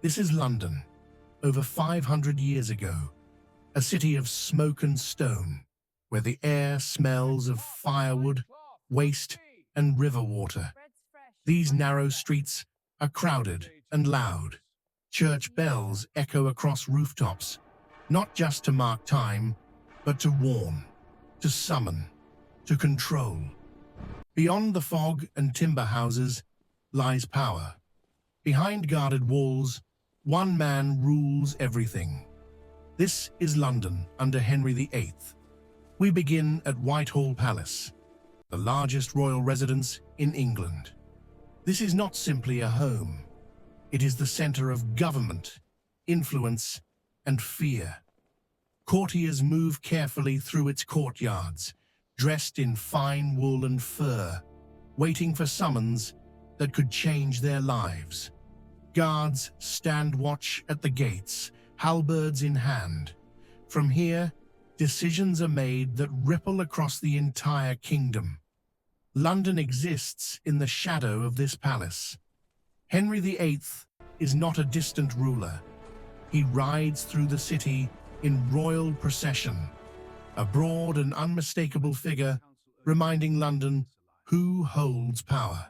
This is London, over 500 years ago, a city of smoke and stone, where the air smells of firewood, waste, and river water. These narrow streets are crowded and loud. Church bells echo across rooftops, not just to mark time, but to warn, to summon, to control. Beyond the fog and timber houses lies power. Behind guarded walls, one man rules everything. This is London under Henry VIII. We begin at Whitehall Palace, the largest royal residence in England. This is not simply a home. It is the center of government, influence, and fear. Courtiers move carefully through its courtyards, dressed in fine wool and fur, waiting for summons that could change their lives. Guards stand watch at the gates, halberds in hand. From here, decisions are made that ripple across the entire kingdom. London exists in the shadow of this palace. Henry VIII is not a distant ruler. He rides through the city in royal procession, a broad and unmistakable figure reminding London who holds power.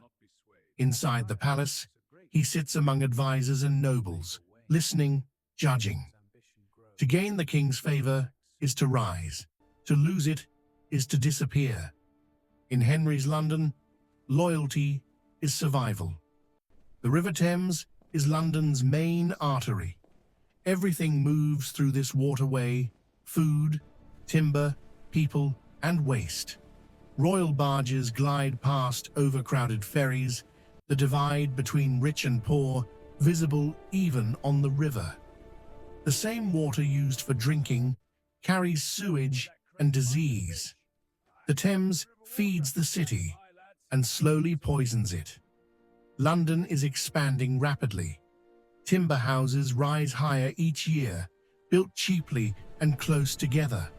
Inside the palace, he sits among advisors and nobles, listening, judging. To gain the king's favor is to rise. To lose it is to disappear. In Henry's London, loyalty is survival. The River Thames is London's main artery. Everything moves through this waterway: food, timber, people, and waste. Royal barges glide past overcrowded ferries, the divide between rich and poor visible even on the river. The same water used for drinking carries sewage and disease. The Thames feeds the city and slowly poisons it. London is expanding rapidly. Timber houses rise higher each year, built cheaply and close together.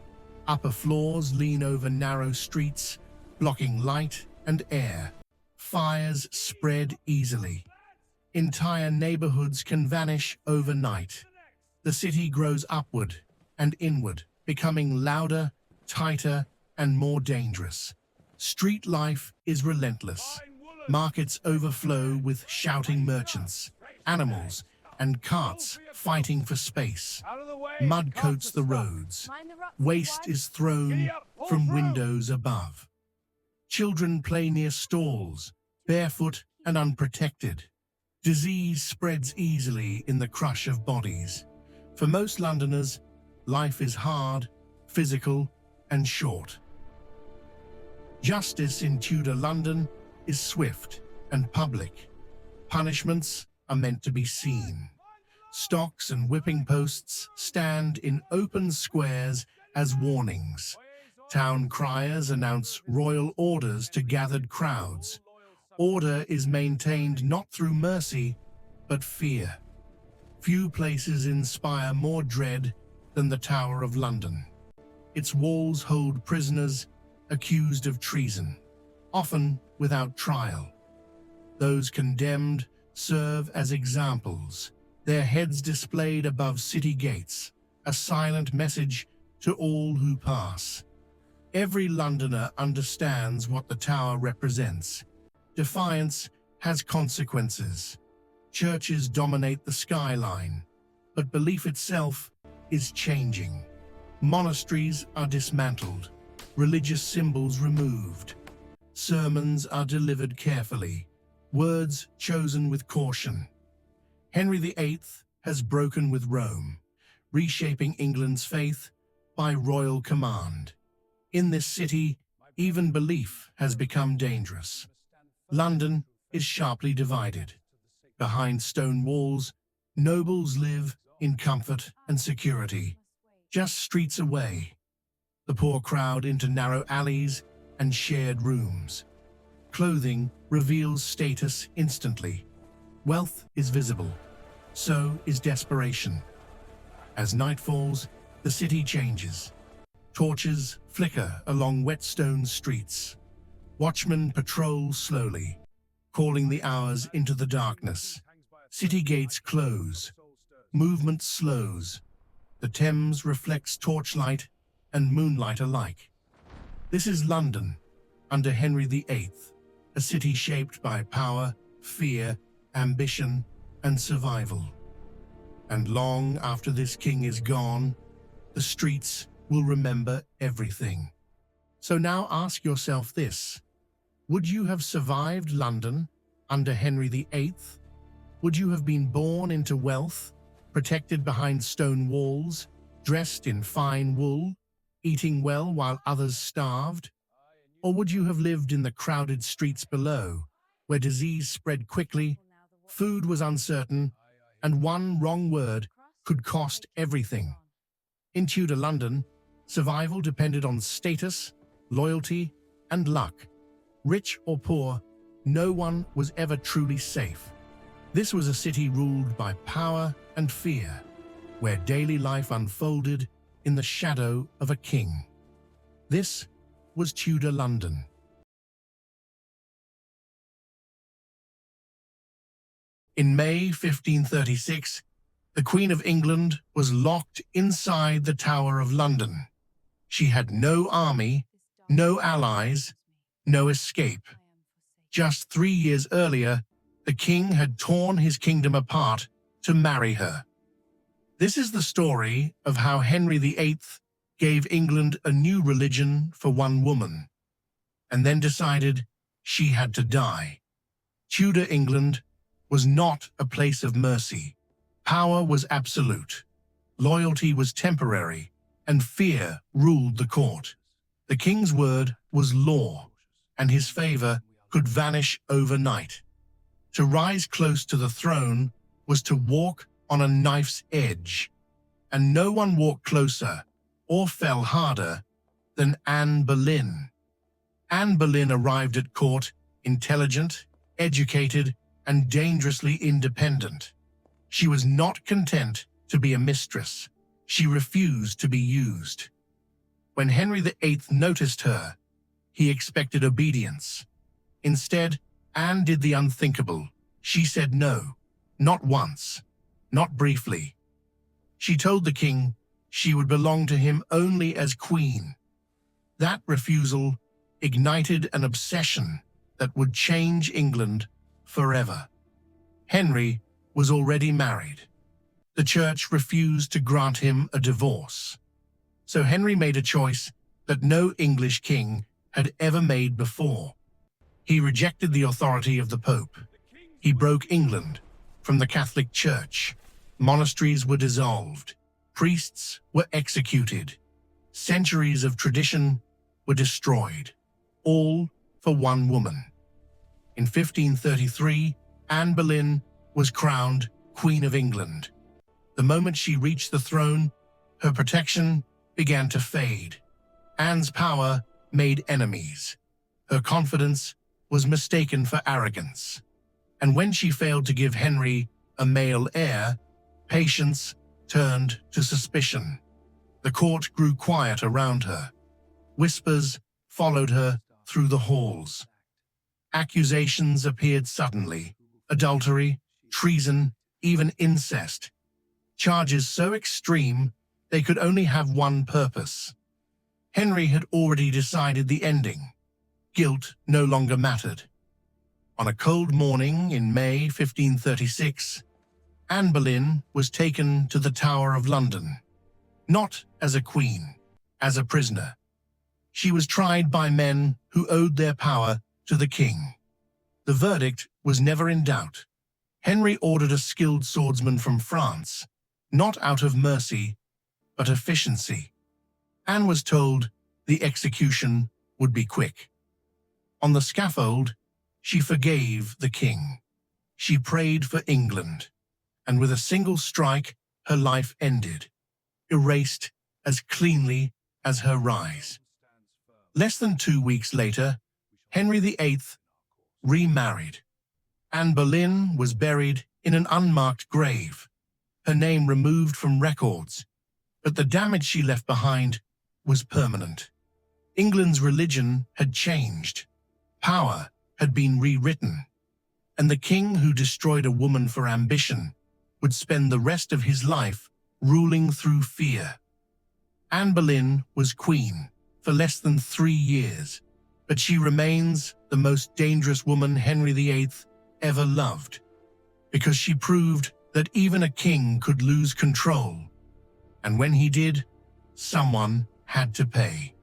Upper floors lean over narrow streets, blocking light and air. Fires spread easily. Entire neighborhoods can vanish overnight. The city grows upward and inward, becoming louder, tighter, and more dangerous. Street life is relentless. Markets overflow with shouting merchants, animals, and carts fighting for space. Mud coats the roads. Waste is thrown from windows above. Children play near stalls, barefoot and unprotected. Disease spreads easily in the crush of bodies. For most Londoners, life is hard, physical, and short. Justice in Tudor London is swift and public. Punishments are meant to be seen. Stocks and whipping posts stand in open squares as warnings. Town criers announce royal orders to gathered crowds. Order is maintained not through mercy, but fear. Few places inspire more dread than the Tower of London. Its walls hold prisoners accused of treason, often without trial. Those condemned serve as examples, their heads displayed above city gates, a silent message to all who pass. Every Londoner understands what the tower represents. Defiance has consequences. Churches dominate the skyline, but belief itself is changing. Monasteries are dismantled, religious symbols removed. Sermons are delivered carefully, words chosen with caution. Henry VIII has broken with Rome, reshaping England's faith by royal command. In this city, even belief has become dangerous. London is sharply divided. Behind stone walls, nobles live in comfort and security, just streets away. The poor crowd into narrow alleys and shared rooms. Clothing reveals status instantly. Wealth is visible. So is desperation. As night falls, the city changes. Torches flicker along wet stone streets. Watchmen patrol slowly, calling the hours into the darkness. City gates close, movement slows. The Thames reflects torchlight and moonlight alike. This is London, under Henry VIII, a city shaped by power, fear, ambition, and survival. And long after this king is gone, the streets will remember everything. So now ask yourself this: would you have survived London under Henry VIII? Would you have been born into wealth, protected behind stone walls, dressed in fine wool, eating well while others starved? Or would you have lived in the crowded streets below, where disease spread quickly, food was uncertain, and one wrong word could cost everything? In Tudor London, survival depended on status, loyalty, and luck. Rich or poor, no one was ever truly safe. This was a city ruled by power and fear, where daily life unfolded in the shadow of a king. This was Tudor London. In May 1536, the Queen of England was locked inside the Tower of London. She had no army, no allies, no escape. Just 3 years earlier, the king had torn his kingdom apart to marry her. This is the story of how Henry VIII gave England a new religion for one woman, and then decided she had to die. Tudor England was not a place of mercy. Power was absolute, loyalty was temporary, and fear ruled the court. The king's word was law, and his favor could vanish overnight. To rise close to the throne was to walk on a knife's edge, and no one walked closer or fell harder than Anne Boleyn. Anne Boleyn arrived at court intelligent, educated, and dangerously independent. She was not content to be a mistress. She refused to be used. When Henry VIII noticed her, he expected obedience. Instead, Anne did the unthinkable. She said no, not once, not briefly. She told the king she would belong to him only as queen. That refusal ignited an obsession that would change England forever. Henry was already married. The church refused to grant him a divorce. So Henry made a choice that no English king had ever made before. He rejected the authority of the Pope. He broke England from the Catholic Church. Monasteries were dissolved. Priests were executed. Centuries of tradition were destroyed, all for one woman. In 1533, Anne Boleyn was crowned Queen of England. The moment she reached the throne, her protection began to fade. Anne's power made enemies. Her confidence was mistaken for arrogance. And when she failed to give Henry a male heir, patience turned to suspicion. The court grew quiet around her. Whispers followed her through the halls. Accusations appeared suddenly: adultery, treason, even incest. Charges so extreme they could only have one purpose. Henry had already decided the ending. Guilt no longer mattered. On a cold morning in May 1536, Anne Boleyn was taken to the Tower of London, not as a queen, as a prisoner. She was tried by men who owed their power to the king. The verdict was never in doubt. Henry ordered a skilled swordsman from France, not out of mercy, but efficiency. Anne was told the execution would be quick. On the scaffold, she forgave the king. She prayed for England, and with a single strike, her life ended, erased as cleanly as her rise. Less than 2 weeks later, Henry VIII remarried. Anne Boleyn was buried in an unmarked grave, her name removed from records, but the damage she left behind was permanent. England's religion had changed. Power had been rewritten, and the king who destroyed a woman for ambition would spend the rest of his life ruling through fear. Anne Boleyn was queen for less than 3 years, but she remains the most dangerous woman Henry VIII ever loved, because she proved that even a king could lose control, and when he did, someone had to pay.